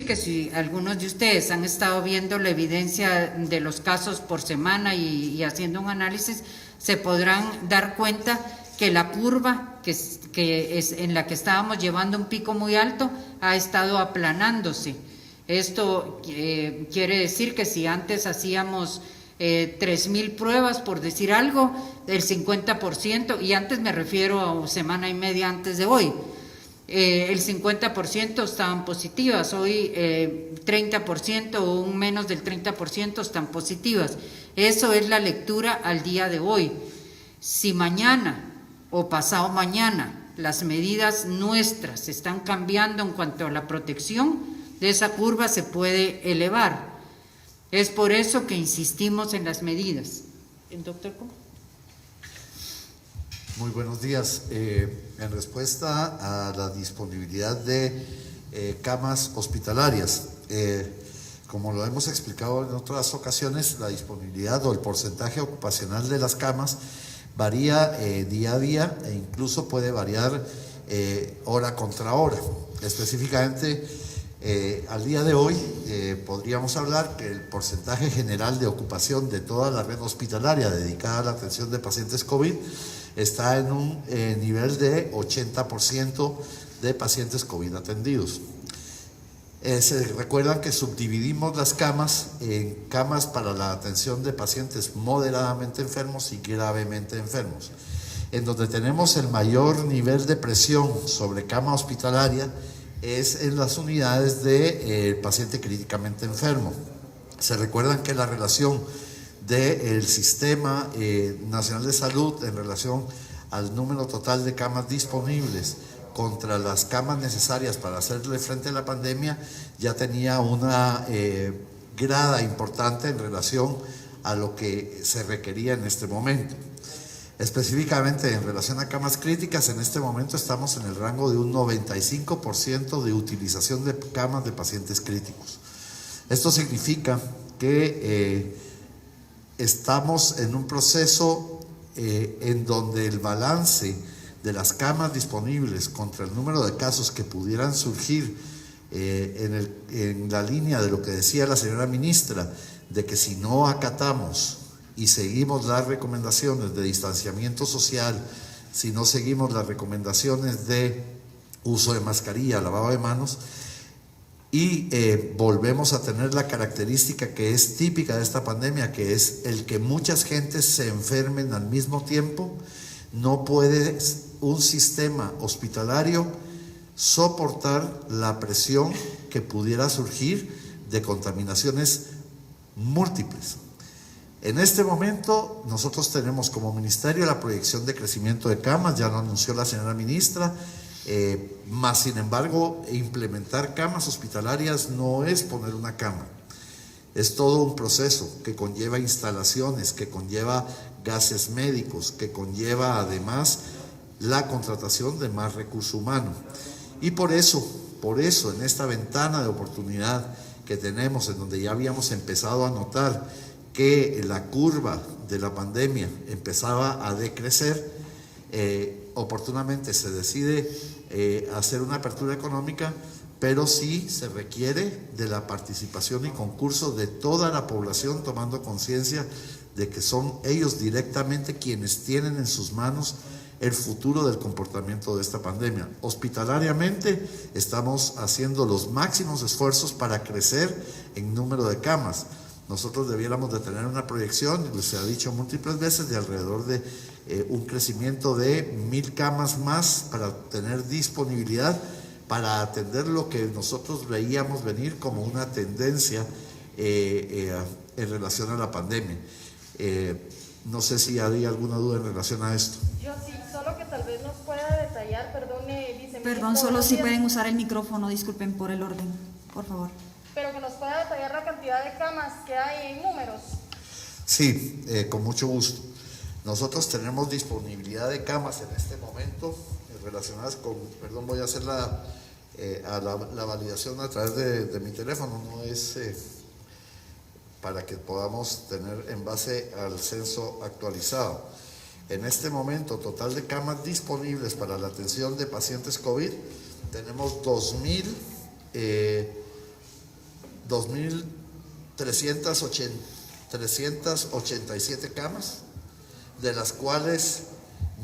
que si algunos de ustedes han estado viendo la evidencia de los casos por semana y haciendo un análisis, se podrán dar cuenta que la curva que es en la que estábamos llevando un pico muy alto ha estado aplanándose. Esto quiere decir que si antes hacíamos 3,000 pruebas, por decir algo, el 50%, y antes me refiero a semana y media antes de hoy, el 50% estaban positivas, hoy 30% o un menos del 30% están positivas. Eso es la lectura al día de hoy. Si mañana o pasado mañana las medidas nuestras están cambiando en cuanto a la protección, de esa curva se puede elevar. Es por eso que insistimos en las medidas. Doctor, ¿cómo? Muy buenos días. En respuesta a la disponibilidad de camas hospitalarias, como lo hemos explicado en otras ocasiones, la disponibilidad o el porcentaje ocupacional de las camas varía día a día e incluso puede variar hora contra hora. Específicamente, al día de hoy podríamos hablar que el porcentaje general de ocupación de toda la red hospitalaria dedicada a la atención de pacientes COVID está en un nivel de 80% de pacientes COVID atendidos. Se recuerdan que subdividimos las camas en camas para la atención de pacientes moderadamente enfermos y gravemente enfermos. En donde tenemos el mayor nivel de presión sobre cama hospitalaria es en las unidades de paciente críticamente enfermo. Se recuerdan que la relación del Sistema Nacional de Salud en relación al número total de camas disponibles contra las camas necesarias para hacerle frente a la pandemia ya tenía una grada importante en relación a lo que se requería en este momento. Específicamente en relación a camas críticas, en este momento estamos en el rango de un 95% de utilización de camas de pacientes críticos. Esto significa que estamos en un proceso en donde el balance de las camas disponibles contra el número de casos que pudieran surgir en la línea de lo que decía la señora ministra, de que si no acatamos y seguimos las recomendaciones de distanciamiento social, si no seguimos las recomendaciones de uso de mascarilla, lavado de manos, y volvemos a tener la característica que es típica de esta pandemia, que es el que muchas gentes se enfermen al mismo tiempo, no puede un sistema hospitalario soportar la presión que pudiera surgir de contaminaciones múltiples. En este momento nosotros tenemos como ministerio la proyección de crecimiento de camas, ya lo anunció la señora ministra, más sin embargo implementar camas hospitalarias no es poner una cama, es todo un proceso que conlleva instalaciones, que conlleva gases médicos, que conlleva además la contratación de más recurso humano. Y por eso en esta ventana de oportunidad que tenemos, en donde ya habíamos empezado a notar que la curva de la pandemia empezaba a decrecer, oportunamente se decide hacer una apertura económica, pero sí se requiere de la participación y concurso de toda la población, tomando conciencia de que son ellos directamente quienes tienen en sus manos el futuro del comportamiento de esta pandemia. Hospitalariamente estamos haciendo los máximos esfuerzos para crecer en número de camas. Nosotros debiéramos de tener una proyección, se ha dicho múltiples veces, de alrededor de un crecimiento de 1,000 camas más para tener disponibilidad para atender lo que nosotros veíamos venir como una tendencia en relación a la pandemia. No sé si hay alguna duda en relación a esto. Yo sí, solo que tal vez nos pueda detallar, viceministro. Perdón, solo si pueden usar el micrófono, disculpen por el orden, por favor. Pero que nos pueda detallar la cantidad de camas que hay en números. Sí, con mucho gusto. Nosotros tenemos disponibilidad de camas en este momento relacionadas con, perdón, voy a hacer la validación a través de mi teléfono, no es para que podamos tener en base al censo actualizado. En este momento, total de camas disponibles para la atención de pacientes COVID, tenemos 2,000 2.387 camas, de las cuales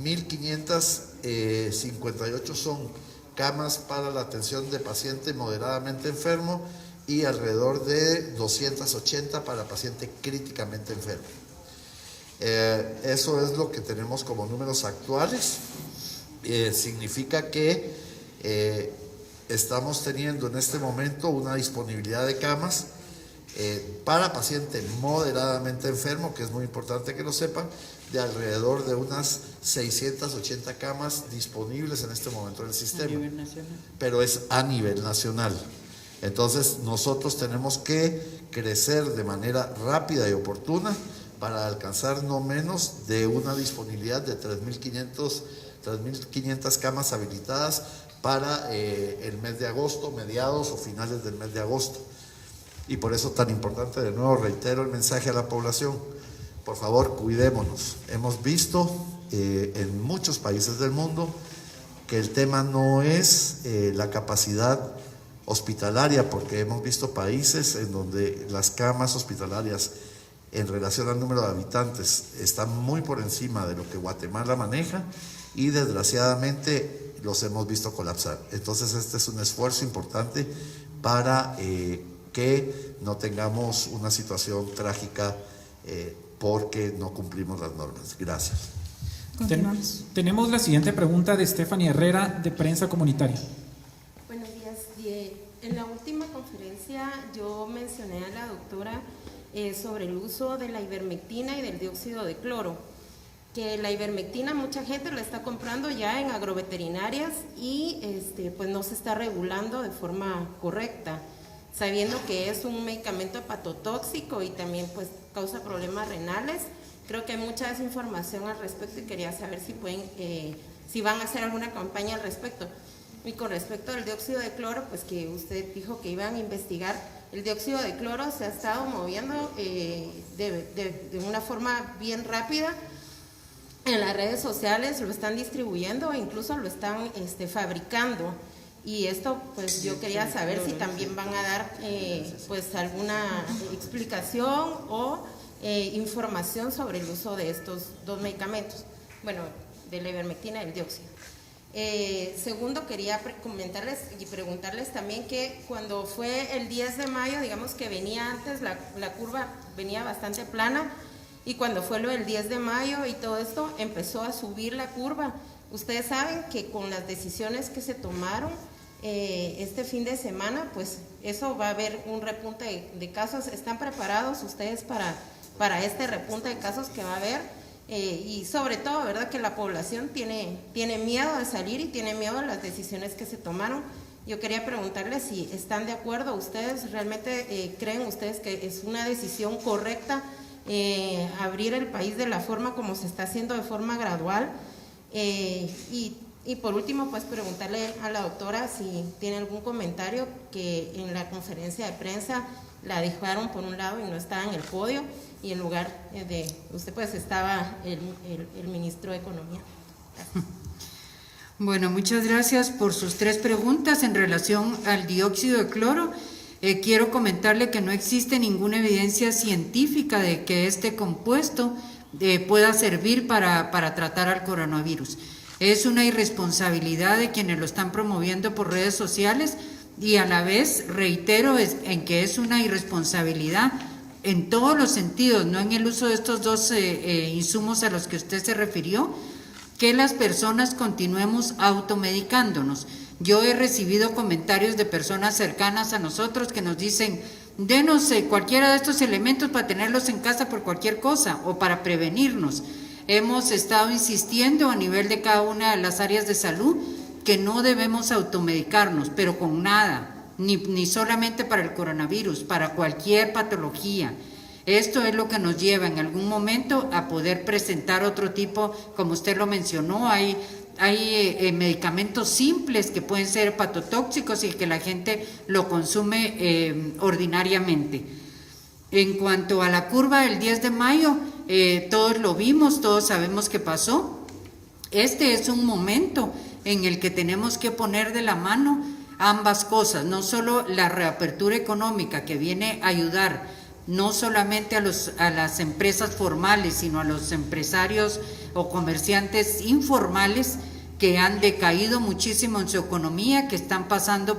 1.558 son camas para la atención de paciente moderadamente enfermo y alrededor de 280 para paciente críticamente enfermo. Eso es lo que tenemos como números actuales. Significa que estamos teniendo en este momento una disponibilidad de camas para paciente moderadamente enfermo, que es muy importante que lo sepan, de alrededor de unas 680 camas disponibles en este momento en el sistema. A nivel nacional. Pero es a nivel nacional. Entonces nosotros tenemos que crecer de manera rápida y oportuna para alcanzar no menos de una disponibilidad de 3.500 camas habilitadas para el mes de agosto, mediados o finales del mes de agosto. Y por eso tan importante, de nuevo reitero el mensaje a la población: por favor, cuidémonos. Hemos visto en muchos países del mundo que el tema no es la capacidad hospitalaria, porque hemos visto países en donde las camas hospitalarias en relación al número de habitantes están muy por encima de lo que Guatemala maneja, y desgraciadamente los hemos visto colapsar. Entonces este es un esfuerzo importante para que no tengamos una situación trágica porque no cumplimos las normas. Gracias. Continuamos. Tenemos la siguiente pregunta de Stephanie Herrera, de Prensa Comunitaria. Buenos días. En la última conferencia yo mencioné a la doctora sobre el uso de la ivermectina y del dióxido de cloro, que la ivermectina mucha gente la está comprando ya en agroveterinarias y pues no se está regulando de forma correcta, sabiendo que es un medicamento hepatotóxico y también pues causa problemas renales. Creo que hay mucha desinformación al respecto y quería saber si si van a hacer alguna campaña al respecto. Y con respecto al dióxido de cloro, pues que usted dijo que iban a investigar, el dióxido de cloro se ha estado moviendo de una forma bien rápida. En las redes sociales lo están distribuyendo e incluso lo están fabricando. Y esto, pues yo quería saber si también van a dar pues alguna explicación o información sobre el uso de estos dos medicamentos, bueno, de la ivermectina y el dióxido. Segundo, quería comentarles y preguntarles también que cuando fue el 10 de mayo, digamos que venía antes, la curva venía bastante plana, y cuando fue lo del 10 de mayo y todo esto, empezó a subir la curva. Ustedes saben que con las decisiones que se tomaron este fin de semana, pues eso va a haber un repunte de casos. ¿Están preparados ustedes para este repunte de casos que va a haber? Y sobre todo, ¿verdad?, que la población tiene miedo de salir y tiene miedo a las decisiones que se tomaron. Yo quería preguntarles si están de acuerdo ustedes, realmente creen ustedes que es una decisión correcta abrir el país de la forma como se está haciendo, de forma gradual. Y por último, pues preguntarle a la doctora si tiene algún comentario, que en la conferencia de prensa la dejaron por un lado y no estaba en el podio, y en lugar de usted pues estaba el ministro de Economía. Gracias. Bueno, muchas gracias por sus tres preguntas. En relación al dióxido de cloro, quiero comentarle que no existe ninguna evidencia científica de que este compuesto pueda servir para tratar al coronavirus. Es una irresponsabilidad de quienes lo están promoviendo por redes sociales, y a la vez reitero en que es una irresponsabilidad en todos los sentidos, no en el uso de estos dos insumos a los que usted se refirió, que las personas continuemos automedicándonos. Yo he recibido comentarios de personas cercanas a nosotros que nos dicen: denos cualquiera de estos elementos para tenerlos en casa por cualquier cosa o para prevenirnos. Hemos estado insistiendo a nivel de cada una de las áreas de salud que no debemos automedicarnos, pero con nada, ni solamente para el coronavirus, para cualquier patología. Esto es lo que nos lleva en algún momento a poder presentar otro tipo, como usted lo mencionó, hay medicamentos simples que pueden ser hepatotóxicos y que la gente lo consume ordinariamente. En cuanto a la curva del 10 de mayo, todos lo vimos, todos sabemos qué pasó. Este es un momento en el que tenemos que poner de la mano ambas cosas, no solo la reapertura económica que viene a ayudar no solamente a las empresas formales, sino a los empresarios o comerciantes informales que han decaído muchísimo en su economía, que están pasando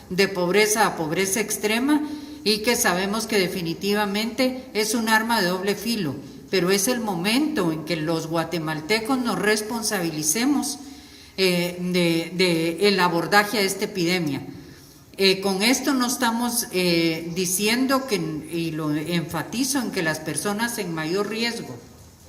de pobreza a pobreza extrema, y que sabemos que definitivamente es un arma de doble filo, pero es el momento en que los guatemaltecos nos responsabilicemos del abordaje a esta epidemia. Con esto no estamos diciendo y lo enfatizo en que las personas en mayor riesgo,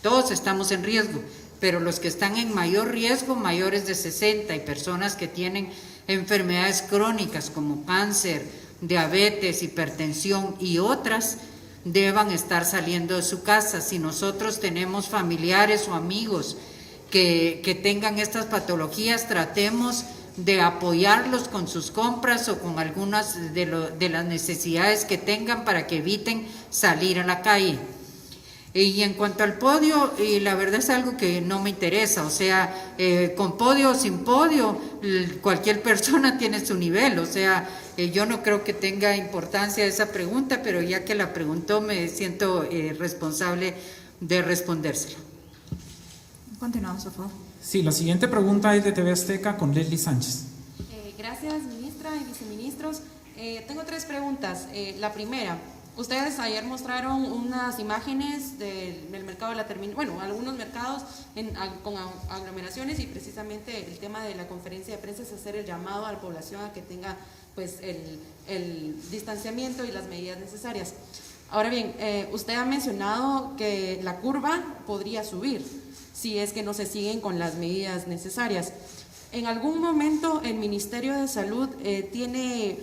todos estamos en riesgo, pero los que están en mayor riesgo, mayores de 60 y personas que tienen enfermedades crónicas como cáncer, diabetes, hipertensión y otras, deban estar saliendo de su casa. Si nosotros tenemos familiares o amigos que tengan estas patologías, tratemos de apoyarlos con sus compras o con algunas de las necesidades que tengan para que eviten salir a la calle. Y en cuanto al podio, y la verdad es algo que no me interesa, o sea, con podio o sin podio, cualquier persona tiene su nivel, o sea, yo no creo que tenga importancia esa pregunta, pero ya que la preguntó me siento responsable de respondérsela. Continuamos, por favor. Sí, la siguiente pregunta es de TV Azteca con Leslie Sánchez. Gracias, ministra y viceministros. Tengo 3 preguntas. La primera, ustedes ayer mostraron unas imágenes del mercado de la terminal, bueno, algunos mercados con aglomeraciones, y precisamente el tema de la conferencia de prensa es hacer el llamado a la población a que tenga pues el distanciamiento y las medidas necesarias. Ahora bien, usted ha mencionado que la curva podría subir si es que no se siguen con las medidas necesarias. ¿En algún momento el Ministerio de Salud tiene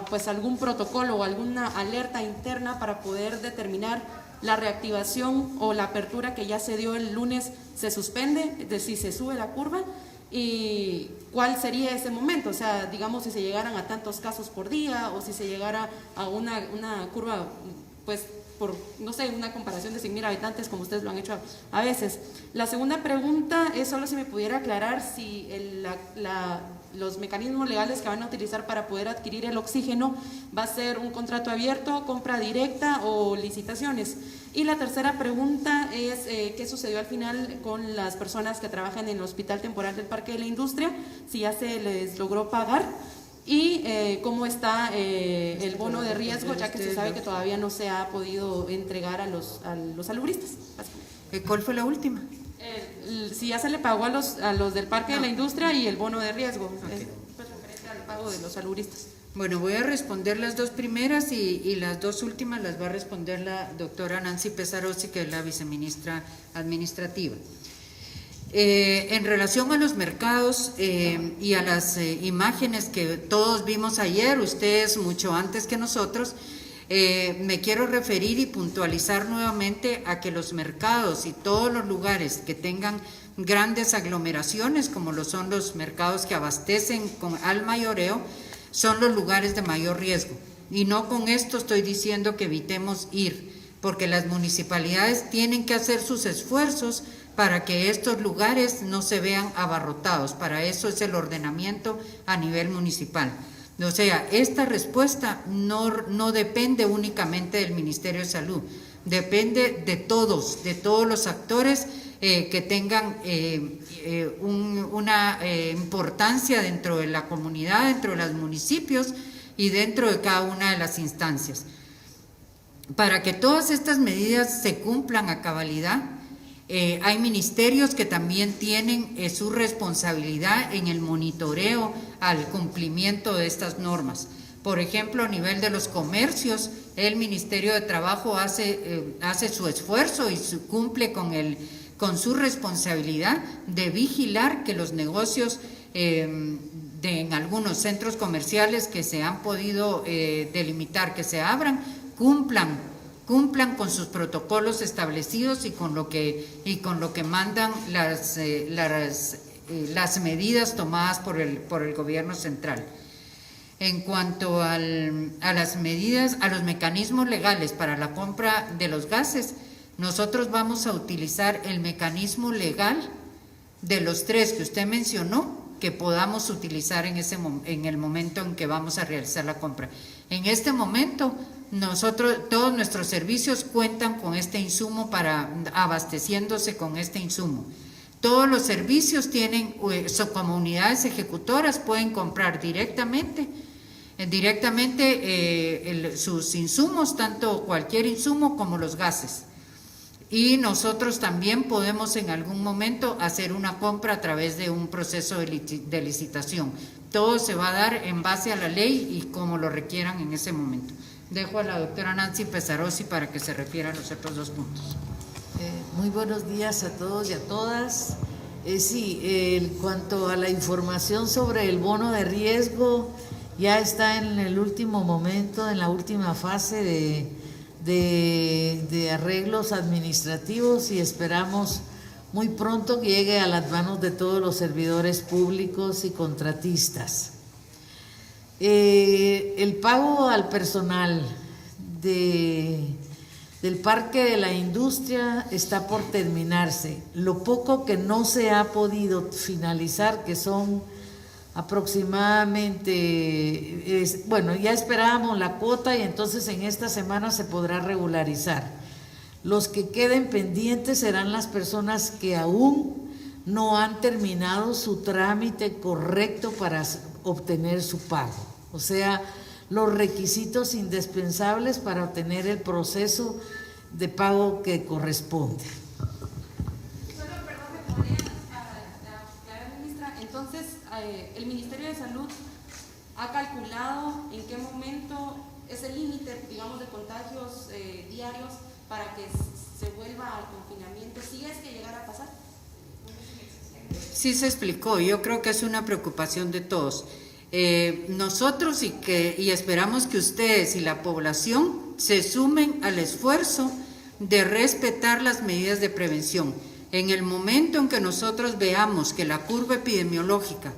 pues algún protocolo o alguna alerta interna para poder determinar la reactivación o la apertura que ya se dio el lunes se suspende, de si se sube la curva? ¿Y cuál sería ese momento? O sea, digamos, si se llegaran a tantos casos por día o si se llegara a una curva, pues por, no sé, una comparación de 100,000 habitantes como ustedes lo han hecho a veces. La segunda pregunta es solo si me pudiera aclarar si los mecanismos legales que van a utilizar para poder adquirir el oxígeno va a ser un contrato abierto, compra directa o licitaciones. Y la tercera pregunta es ¿qué sucedió al final con las personas que trabajan en el Hospital Temporal del Parque de la Industria? Si ya se les logró pagar. Y cómo está el bono de riesgo, ya que se sabe que todavía no se ha podido entregar a los salubristas. ¿Cuál fue la última? Si ya se le pagó a los del Parque de la Industria y el bono de riesgo, pues referente al pago de los salubristas. Bueno, voy a responder las 2 primeras y las 2 últimas las va a responder la doctora Nancy Pesarozzi, que es la viceministra administrativa. En relación a los mercados y a las imágenes que todos vimos ayer, ustedes mucho antes que nosotros, me quiero referir y puntualizar nuevamente a que los mercados y todos los lugares que tengan grandes aglomeraciones, como lo son los mercados que abastecen al mayoreo, son los lugares de mayor riesgo. Y no con esto estoy diciendo que evitemos ir, porque las municipalidades tienen que hacer sus esfuerzos para que estos lugares no se vean abarrotados. Para eso es el ordenamiento a nivel municipal. O sea, esta respuesta no depende únicamente del Ministerio de Salud, depende de todos los actores que tengan una importancia dentro de la comunidad, dentro de los municipios y dentro de cada una de las instancias. Para que todas estas medidas se cumplan a cabalidad, hay ministerios que también tienen su responsabilidad en el monitoreo al cumplimiento de estas normas. Por ejemplo, a nivel de los comercios, el Ministerio de Trabajo hace su esfuerzo y cumple con su responsabilidad de vigilar que los negocios en algunos centros comerciales que se han podido delimitar, que se abran, cumplan con sus protocolos establecidos y con lo que mandan las medidas tomadas por el gobierno central. En cuanto a las medidas, a los mecanismos legales para la compra de los gases, nosotros vamos a utilizar el mecanismo legal de los 3 que usted mencionó, que podamos utilizar en el momento en que vamos a realizar la compra. En este momento, todos nuestros servicios cuentan con este insumo abasteciéndose con este insumo. Todos los servicios tienen, como unidades ejecutoras, pueden comprar directamente sus insumos, tanto cualquier insumo como los gases. Y nosotros también podemos en algún momento hacer una compra a través de un proceso de licitación. Todo se va a dar en base a la ley y como lo requieran en ese momento. Dejo a la doctora Nancy Pesarosi para que se refiera a los otros 2 puntos. Muy buenos días a todos y a todas. En cuanto a la información sobre el bono de riesgo, ya está en el último momento, en la última fase de arreglos administrativos y esperamos muy pronto que llegue a las manos de todos los servidores públicos y contratistas. El pago al personal del Parque de la Industria está por terminarse. Lo poco que no se ha podido finalizar, que son aproximadamente, ya esperábamos la cuota y entonces en esta semana se podrá regularizar. Los que queden pendientes serán las personas que aún no han terminado su trámite correcto para obtener su pago. O sea, los requisitos indispensables para obtener el proceso de pago que corresponde. Entonces, el Ministerio de Salud ha calculado en qué momento es el límite, digamos, de contagios diarios para que se vuelva al confinamiento, si es que llegara a pasar. Sí se explicó, yo creo que es una preocupación de todos. Nosotros y esperamos que ustedes y la población se sumen al esfuerzo de respetar las medidas de prevención. En el momento en que nosotros veamos que la curva epidemiológica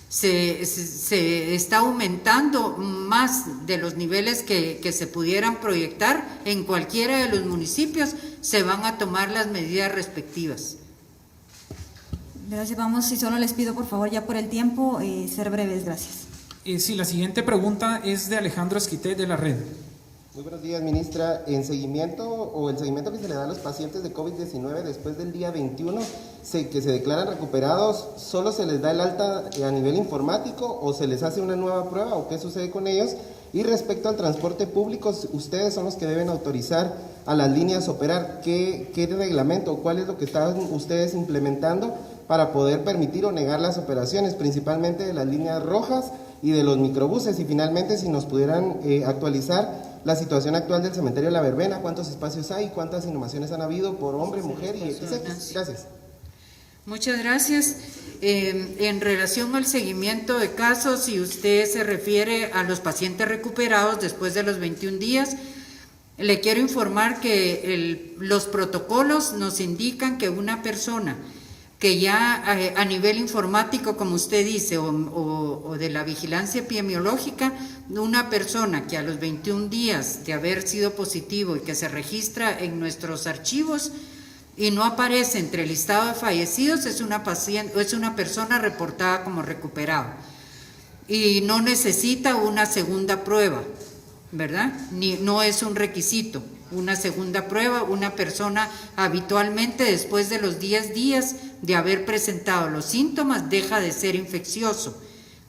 se está aumentando más de los niveles que se pudieran proyectar en cualquiera de los municipios, se van a tomar las medidas respectivas. Gracias, vamos, y solo les pido por favor ya por el tiempo ser breves, gracias. Sí, la siguiente pregunta es de Alejandro Esquité de la Red. Muy buenos días, ministra. El seguimiento que se le da a los pacientes de COVID-19 después del día 21, que se declaran recuperados, ¿solo se les da el alta a nivel informático o se les hace una nueva prueba o qué sucede con ellos? Y respecto al transporte público, ustedes son los que deben autorizar a las líneas operar. ¿Qué reglamento o cuál es lo que están ustedes implementando para poder permitir o negar las operaciones, principalmente de las líneas rojas y de los microbuses? Y finalmente, si nos pudieran actualizar la situación actual del cementerio de La Verbena, cuántos espacios hay, cuántas inhumaciones han habido por hombre, mujer y XX. Gracias. Muchas gracias. En relación al seguimiento de casos, si usted se refiere a los pacientes recuperados después de los 21 días, le quiero informar que los protocolos nos indican que una persona que ya a nivel informático, como usted dice, o de la vigilancia epidemiológica, una persona que a los 21 días de haber sido positivo y que se registra en nuestros archivos y no aparece entre el listado de fallecidos, es una persona reportada como recuperado y no necesita una segunda prueba, ¿verdad? No es un requisito. Una segunda prueba, una persona habitualmente después de los 10 días de haber presentado los síntomas deja de ser infeccioso.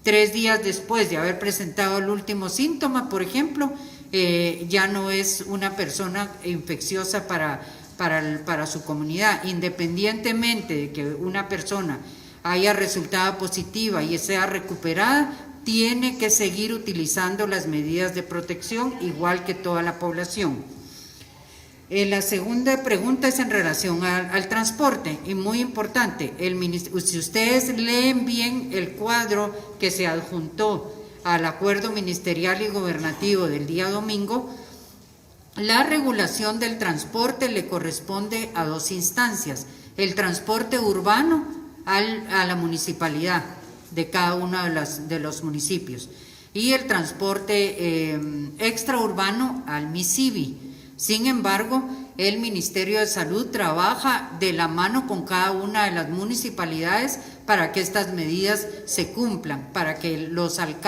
3 días después de haber presentado el último síntoma, por ejemplo, ya no es una persona infecciosa para su comunidad. Independientemente de que una persona haya resultado positiva y sea recuperada, tiene que seguir utilizando las medidas de protección igual que toda la población. La segunda pregunta es en relación al transporte, y muy importante, si ustedes leen bien el cuadro que se adjuntó al acuerdo ministerial y gubernativo del día domingo, la regulación del transporte le corresponde a 2 instancias: el transporte urbano a la municipalidad de cada uno de los municipios y el transporte extraurbano al MISIBI. Sin embargo, el Ministerio de Salud trabaja de la mano con cada una de las municipalidades para que estas medidas se cumplan, para que los alcaldes